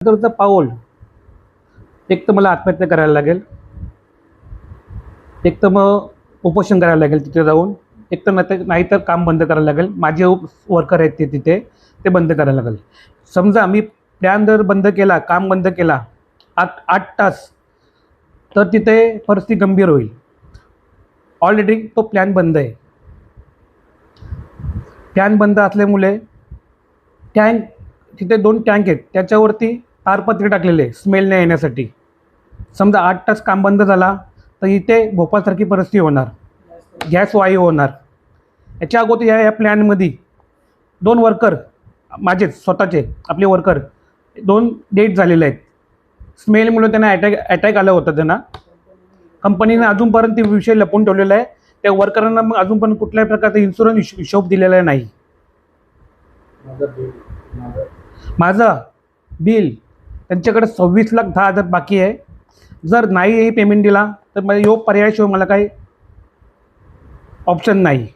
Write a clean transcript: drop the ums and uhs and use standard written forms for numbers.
नंतरचं पाऊल, एक तर मला आत्महत्या करायला लागेल, एक तर मग उपोषण करायला लागेल तिथे जाऊन, एक तर नाहीतर काम बंद करायला लागेल. माझे वर्कर आहेत ते तिथे, ते बंद करायला लागेल. समजा मी प्लॅन जर बंद केला, काम बंद केला 8 तास, तर तिथे परिस्थिती गंभीर होईल. ऑलरेडी तो प्लॅन बंद आहे. प्लॅन बंद असल्यामुळे टँक, तिथे 2 टँक आहेत, त्याच्यावरती तारपत्री टाकलेले आहे स्मेल नाही येण्यासाठी. समजा 8 तास काम बंद झाला तर इथे भोपाळसारखी परिस्थिती होणार, गॅस वायू होणार. याच्या अगोदर या प्लॅनमध्ये 2 वर्कर माझेच स्वतःचे आपले वर्कर 2 डेथ झालेले आहेत. स्मेलमुळे त्यांना अटॅक आला होता त्यांना. कंपनीने अजूनपर्यंत ते विषय लपवून ठेवलेला आहे. त्या वर्करांना मग अजून पण कुठल्याही प्रकारचा इन्शुरन्स हिशोब दिलेला नाही. माझं बिल त्यांच्याकडे 26,10,000 बाकी आहे. जर नाही हे पेमेंट दिला तर मला योग पर्यायाशिवाय मला काही ऑप्शन नाही.